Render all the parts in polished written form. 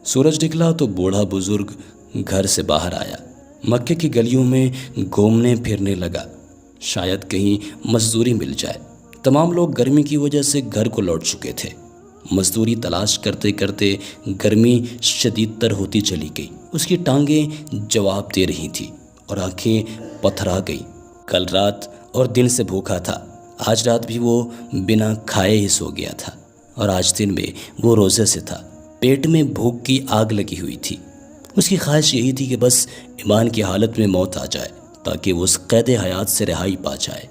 سورج نکلا تو بوڑھا بزرگ گھر سے باہر آیا، مکے کی گلیوں میں گھومنے پھرنے لگا، شاید کہیں مزدوری مل جائے۔ تمام لوگ گرمی کی وجہ سے گھر کو لوٹ چکے تھے۔ مزدوری تلاش کرتے کرتے گرمی شدید تر ہوتی چلی گئی۔ اس کی ٹانگیں جواب دے رہی تھیں اور آنکھیں پتھرا گئی۔ کل رات اور دن سے بھوکا تھا، آج رات بھی وہ بنا کھائے ہی سو گیا تھا، اور آج دن میں وہ روزے سے تھا۔ پیٹ میں بھوک کی آگ لگی ہوئی تھی۔ اس کی خواہش یہی تھی کہ بس ایمان کی حالت میں موت آ جائے تاکہ وہ اس قید حیات سے رہائی پا جائے۔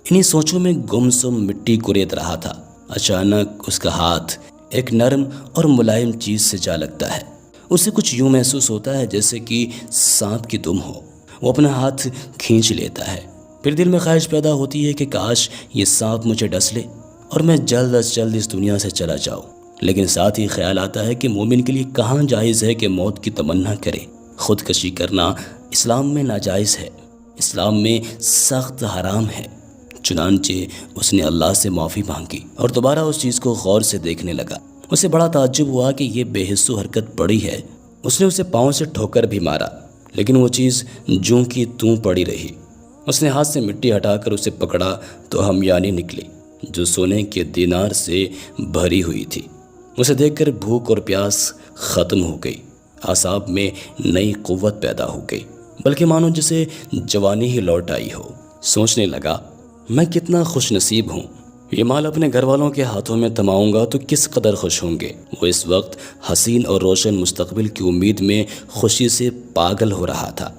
انہی سوچوں میں گمسم مٹی کریت رہا تھا، اچانک اس کا ہاتھ ایک نرم اور ملائم چیز سے جا لگتا ہے۔ اسے کچھ یوں محسوس ہوتا ہے جیسے کہ سانپ کی دم ہو۔ وہ اپنا ہاتھ کھینچ لیتا ہے، پھر دل میں خواہش پیدا ہوتی ہے کہ کاش یہ سانپ مجھے ڈس لے اور میں جلد از جلد اس دنیا سے چلا جاؤں۔ لیکن ساتھ ہی خیال آتا ہے کہ مومن کے لیے کہاں جائز ہے کہ موت کی تمنا کرے۔ خودکشی کرنا اسلام میں ناجائز ہے، اسلام میں سخت حرام ہے۔ چنانچہ اس نے اللہ سے معافی مانگی اور دوبارہ اس چیز کو غور سے دیکھنے لگا۔ اسے بڑا تعجب ہوا کہ یہ بے حس و حرکت پڑی ہے۔ اس نے اسے پاؤں سے ٹھوکر بھی مارا، لیکن وہ چیز جوں کی توں پڑی رہی۔ اس نے ہاتھ سے مٹی ہٹا کر اسے پکڑا تو ہمیانی نکلی جو سونے کے دینار سے بھری ہوئی تھی۔ اسے دیکھ کر بھوک اور پیاس ختم ہو گئی، اعصاب میں نئی قوت پیدا ہو گئی، بلکہ مانو جسے جوانی ہی لوٹ آئی ہو۔ سوچنے لگا، میں کتنا خوش نصیب ہوں، یہ مال اپنے گھر والوں کے ہاتھوں میں تھماؤں گا تو کس قدر خوش ہوں گے۔ وہ اس وقت حسین اور روشن مستقبل کی امید میں خوشی سے پاگل ہو رہا تھا۔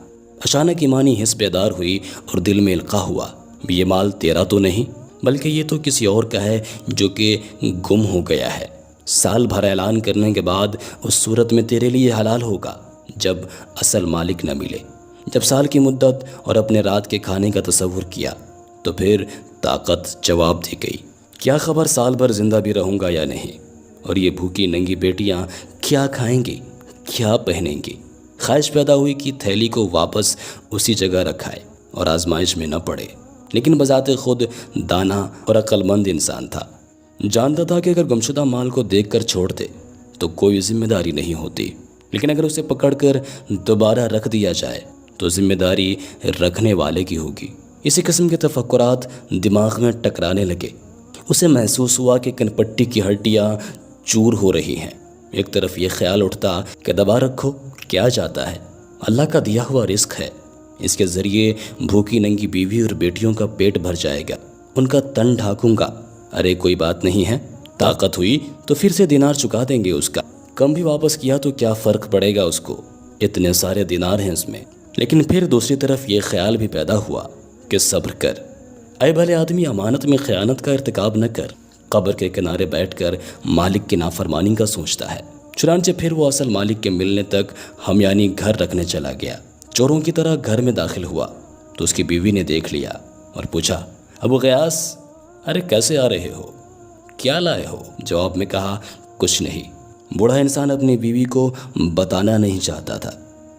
اچانک ایمانی حس بیدار ہوئی اور دل میں القاء ہوا، یہ مال تیرا تو نہیں، بلکہ یہ تو کسی اور کا ہے جو کہ گم ہو گیا ہے۔ سال بھر اعلان کرنے کے بعد اس صورت میں تیرے لیے حلال ہوگا جب اصل مالک نہ ملے۔ جب سال کی مدت اور اپنے رات کے کھانے کا تصور کیا تو پھر طاقت جواب دے گئی، کیا خبر سال بھر زندہ بھی رہوں گا یا نہیں، اور یہ بھوکی ننگی بیٹیاں کیا کھائیں گی، کیا پہنیں گی۔ خواہش پیدا ہوئی کہ تھیلی کو واپس اسی جگہ رکھائے اور آزمائش میں نہ پڑے، لیکن بذات خود دانا اور عقل مند انسان تھا۔ جانتا تھا کہ اگر گمشدہ مال کو دیکھ کر چھوڑ دے تو کوئی ذمہ داری نہیں ہوتی، لیکن اگر اسے پکڑ کر دوبارہ رکھ دیا جائے تو ذمہ داری رکھنے والے کی ہوگی۔ اسی قسم کے تفکرات دماغ میں ٹکرانے لگے۔ اسے محسوس ہوا کہ کن پٹی کی ہڈیاں چور ہو رہی ہیں۔ ایک طرف یہ خیال اٹھتا کہ دبا رکھو، کیا جاتا ہے، اللہ کا دیا ہوا رزق ہے، اس کے ذریعے بھوکی ننگی بیوی اور بیٹیوں کا پیٹ بھر جائے گا، ان کا تن ڈھانکوں گا۔ ارے کوئی بات نہیں ہے، طاقت ہوئی تو پھر سے دینار چکا دیں گے، اس کا کم بھی واپس کیا تو کیا فرق پڑے گا اس کو، اتنے سارے دینار ہیں اس میں۔ لیکن پھر دوسری طرف یہ خیال بھی پیدا ہوا کہ صبر کر، اے بھلے آدمی، امانت میں خیانت کا ارتکاب نہ کر۔ قبر کے کنارے بیٹھ کر مالک کی نافرمانی کا سوچتا ہے۔ چنانچہ پھر وہ اصل مالک کے ملنے تک ہمیانی گھر رکھنے چلا گیا۔ چوروں کی طرح گھر میں داخل ہوا تو اس کی بیوی نے دیکھ لیا اور پوچھا، ابو غیاث، ارے کیسے آ رہے ہو، کیا لائے ہو؟ جواب میں کہا، کچھ نہیں۔ بوڑھا انسان اپنی بیوی کو بتانا نہیں چاہتا تھا،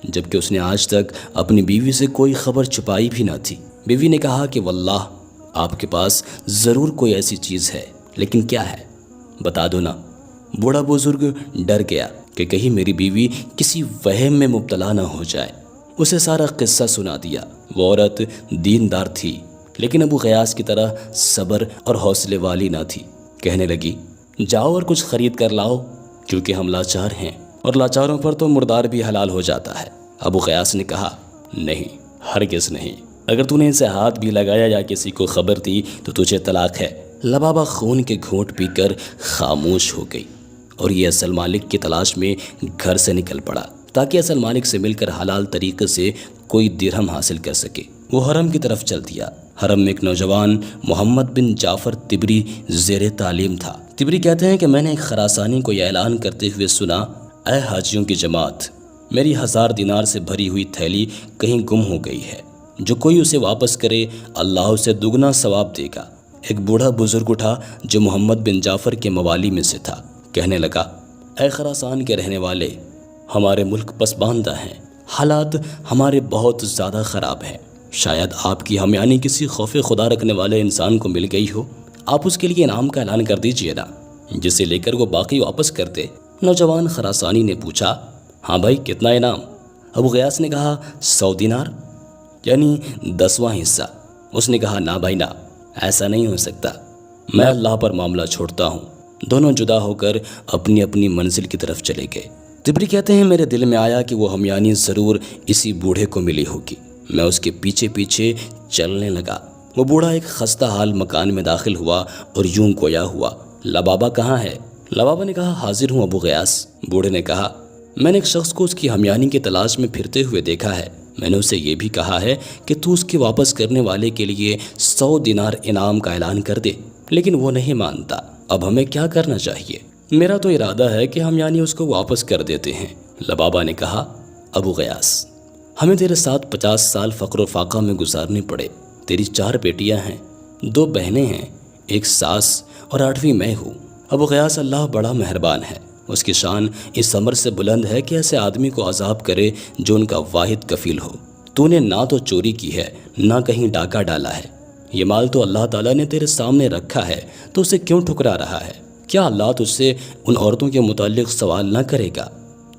جبکہ اس نے آج تک اپنی بیوی سے کوئی خبر چھپائی بھی نہ تھی۔ بیوی نے کہا کہ واللہ آپ کے پاس ضرور کوئی ایسی چیز ہے، لیکن کیا ہے، بتا دو نا۔ بوڑھا بزرگ ڈر گیا کہ کہیں میری بیوی کسی وہم میں مبتلا نہ ہو جائے۔ اسے سارا قصہ سنا دیا۔ وہ عورت دیندار تھی، لیکن ابو غیاث کی طرح صبر اور حوصلے والی نہ تھی۔ کہنے لگی، جاؤ اور کچھ خرید کر لاؤ، کیونکہ ہم لاچار ہیں اور لاچاروں پر تو مردار بھی حلال ہو جاتا ہے۔ ابو غیاث نے کہا، نہیں، ہرگز نہیں، اگر تو نے ان سے ہاتھ بھی لگایا یا کسی کو خبر دی تو تجھے طلاق ہے۔ لبابہ خون کے گھونٹ پی کر خاموش ہو گئی اور یہ اصل مالک کی تلاش میں گھر سے نکل پڑا تاکہ اصل مالک سے مل کر حلال طریقے سے کوئی درہم حاصل کر سکے۔ وہ حرم کی طرف چل دیا۔ حرم میں ایک نوجوان محمد بن جعفر طبری زیر تعلیم تھا۔ طبری کہتے ہیں کہ میں نے ایک خراسانی کو یہ اعلان کرتے ہوئے سنا، اے حاجیوں کی جماعت، میری 1000 دینار سے بھری ہوئی تھیلی کہیں گم ہو گئی ہے، جو کوئی اسے واپس کرے اللہ اسے دگنا ثواب دے گا۔ ایک بوڑھا بزرگ اٹھا جو محمد بن جعفر کے موالی میں سے تھا، کہنے لگا، اے خراسان کے رہنے والے، ہمارے ملک پسماندہ ہیں، حالات ہمارے بہت زیادہ خراب ہیں، شاید آپ کی ہمیانی کسی خوف خدا رکھنے والے انسان کو مل گئی ہو، آپ اس کے لیے انعام کا اعلان کر دیجئے نا، جسے لے کر وہ باقی واپس کر دے۔ نوجوان خراسانی نے پوچھا، हाँ भाई, कितना इनाम? अबू गयास ने कहा 100 दिनार, यानी 10वां हिस्सा। उसने कहा ना भाई ना, ऐसा नहीं हो सकता, मैं अल्लाह पर मामला छोड़ता हूँ। दोनों जुदा होकर अपनी अपनी मंजिल की तरफ चले गए। तिबरी कहते हैं, मेरे दिल में आया कि वो हमयानी ज़रूर इसी बूढ़े को मिली होगी। मैं उसके पीछे पीछे चलने लगा। वो बूढ़ा एक खस्ता हाल मकान में दाखिल हुआ और यूं गोया हुआ, लबाबा कहाँ है? लबाबा ने कहा, हाजिर हूँ अबू गयास। बूढ़े ने कहा, मैंने एक शख्स को उसकी हमयानी की तलाश में फिरते हुए देखा है। मैंने उसे ये भी कहा है कि तू उसके वापस करने वाले के लिए 100 दिनार इनाम का ऐलान कर दे, लेकिन वो नहीं मानता। अब हमें क्या करना चाहिए? मेरा तो इरादा है कि हम यानी उसको वापस कर देते हैं। लबाबा ने कहा, अबू गयास, हमें तेरे साथ 50 साल फ़क्र फाका में गुजारने पड़े। तेरी 4 बेटियां हैं, 2 बहनें हैं, एक सास और 8वीं मैं हूँ। अबू गयास, अल्लाह बड़ा मेहरबान है, उसकी शान इस अमर से बुलंद है कि ऐसे आदमी को अजाब करे जो उनका वाहिद कफील हो। तूने ना तो चोरी की है, ना कहीं डाका डाला है। ये माल तो अल्लाह ताला ने तेरे सामने रखा है, तो उसे क्यों ठुकरा रहा है? क्या अल्लाह तुझसे उन औरतों के मुताल्लिक सवाल ना करेगा?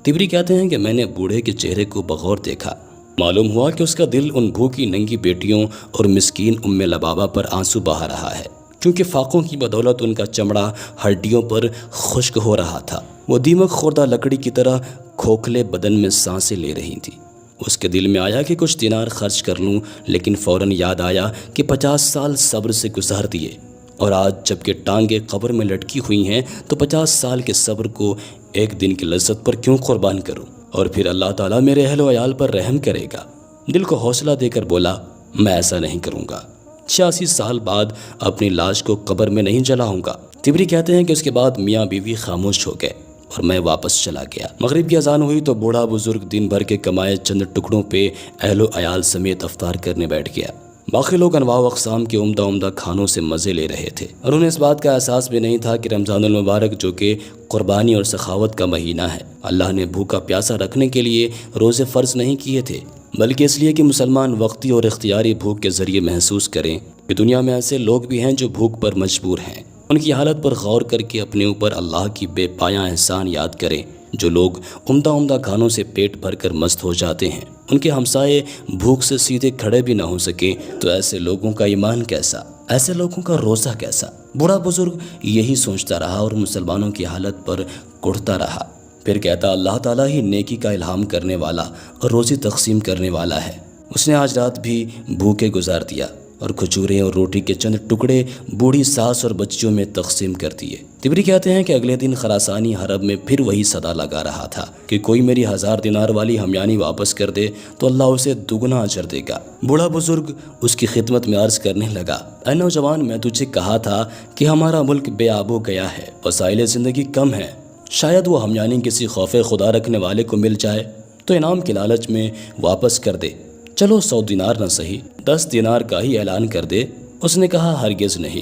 तिबरी कहते हैं कि मैंने बूढ़े के चेहरे को बगौर देखा। मालूम हुआ कि उसका दिल उन भूखी नंगी बेटियों और मिस्कीन उम्मे लबाबा पर आंसू बहा रहा है, क्योंकि फाकों की बदौलत उनका चमड़ा हड्डियों पर खुश्क हो रहा था। वो दीमक खुर्दा लकड़ी की तरह खोखले बदन में सांसें ले रही थी। उसके दिल में आया कि कुछ दिनार खर्च कर लूं, लेकिन फ़ौरन याद आया कि 50 साल सब्र से गुजार दिए, और आज जबकि टांगे कब्र में लटकी हुई हैं तो 50 साल के सब्र को एक दिन की लज्जत पर क्यों कुर्बान करूं? और फिर अल्लाह ताला मेरे अहल व अयाल पर रहम करेगा। दिल को हौसला देकर बोला, मैं ऐसा नहीं करूँगा। 86 साल बाद अपनी लाश को कब्र में नहीं जलाऊंगा। तिबरी कहते हैं कि उसके बाद मियाँ बीवी खामोश हो गए और मैं वापस चला गया। मगरिब की अजान हुई तो बूढ़ा बुजुर्ग दिन भर के कमाए चंद टुकड़ों पे अहलो अयाल समेत अफ्तार करने बैठ गया। बाकी लोग अनवा व अक़साम के उम्दा उम्दा खानों से मज़े ले रहे थे और उन्हें इस बात का एहसास भी नहीं था कि रमज़ानुल मुबारक, जो कि कुर्बानी और सखावत का महीना है, अल्लाह ने भूखा प्यासा रखने के लिए रोज़े फ़र्ज नहीं किए थे, बल्कि इसलिए कि मुसलमान वक्ती और इख्तियारी भूख के ज़रिए महसूस करें कि दुनिया में ऐसे लोग भी हैं जो भूख पर मजबूर हैं। उनकी हालत पर गौर करके अपने ऊपर अल्लाह की बेपाया एहसान याद करें। जो लोग उम्दा उम्दा खानों से पेट भर कर मस्त हो जाते हैं, उनके हमसाये भूख से सीधे खड़े भी ना हो सके, तो ऐसे लोगों का ईमान कैसा, ऐसे लोगों का रोज़ा कैसा? बूढ़ा बुजुर्ग यही सोचता रहा और मुसलमानों की हालत पर कुढ़ता रहा। फिर कहता, अल्लाह ताला ही नेकी का इल्हाम करने वाला और रोज़ी तकसीम करने वाला है। उसने आज रात भी भूखे गुजार दिया और खजूरें और रोटी के चंद टुकड़े बूढ़ी सास और बच्चियों में तकसीम कर दिए। तिबरी कहते हैं कि अगले दिन खरासानी हरब में फिर वही सदा लगा रहा था कि कोई मेरी 1000 दिनार वाली हमयानी वापस कर दे तो अल्लाह उसे दुगना अजर देगा। बूढ़ा बुजुर्ग उसकी खिदमत में अर्ज करने लगा, ऐ नौजवान, मैं तुझे कहा था कि हमारा मुल्क बेआबो गया है, वसाइल ज़िंदगी कम है। शायद वो हमयानी किसी खौफे खुदा रखने वाले को मिल जाए तो इनाम के लालच में वापस कर दे। चलो 100 दिनार न सही, 10 दिनार का ही ऐलान कर दे। उसने कहा, हरगिज़ नहीं,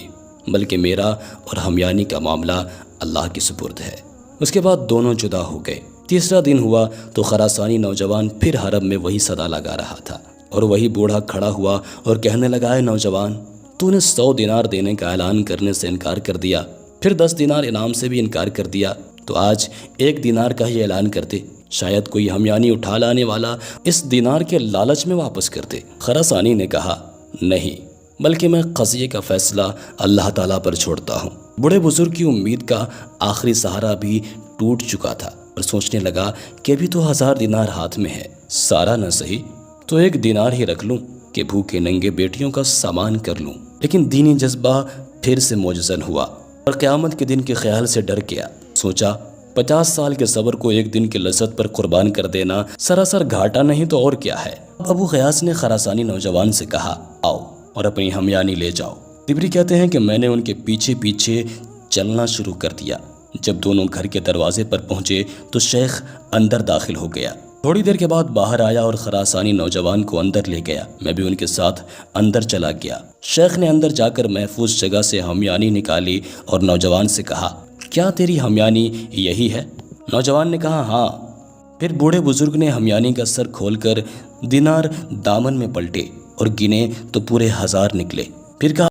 बल्कि मेरा और हमयानी का मामला अल्लाह की सुपुर्द है। उसके बाद दोनों जुदा हो गए। तीसरा दिन हुआ तो खरासानी नौजवान फिर हरब में वही सदा लगा रहा था और वही बूढ़ा खड़ा हुआ और कहने लगा, है नौजवान, तूने 100 दिनार देने का ऐलान करने से इनकार कर दिया, फिर 10 दिनार इनाम से भी इनकार कर दिया, तो आज 1 दिनार का ही ऐलान कर दे। शायद कोई हमयानी उठा लाने वाला इस दिनार के लालच में वापस कर दे। खरासानी ने कहा, नहीं, बल्कि मैं क़ज़िये का फ़ैसला अल्लाह ताला पर छोड़ता हूँ। बूढ़े बुजुर्ग की उम्मीद का आखिरी सहारा भी टूट चुका था और सोचने लगा कि अभी तो 1000 दिनार हाथ में है, सारा न सही तो 1 दिनार ही रख लूँ कि भूखे नंगे बेटियों का सामान कर लूँ। लेकिन दीनी जज्बा फिर से मोजज़न हुआ और क़यामत के दिन के ख्याल से डर गया। सोचा, 50 साल के सब्र को 1 दिन की लज़्ज़त पर कुर्बान कर देना सरासर घाटा नहीं तो और क्या है। अबू गयास ने खरासानी नौजवान से कहा, आओ और अपनी हमयानी ले जाओ। तिबरी कहते हैं कि मैंने उनके पीछे पीछे चलना शुरू कर दिया। जब दोनों घर के दरवाजे पर पहुंचे तो शेख अंदर दाखिल हो गया। थोड़ी देर के बाद बाहर आया और खरासानी नौजवान को अंदर ले गया। मैं भी उनके साथ अंदर चला गया। शेख ने अंदर जाकर महफूज जगह से हमयानी निकाली और नौजवान से कहा, क्या तेरी हमयानी यही है? नौजवान ने कहा, हाँ। फिर बूढ़े बुजुर्ग ने हमयानी का सर खोलकर दिनार दामन में पलटे और गिने तो पूरे 1000 निकले। फिर कहा,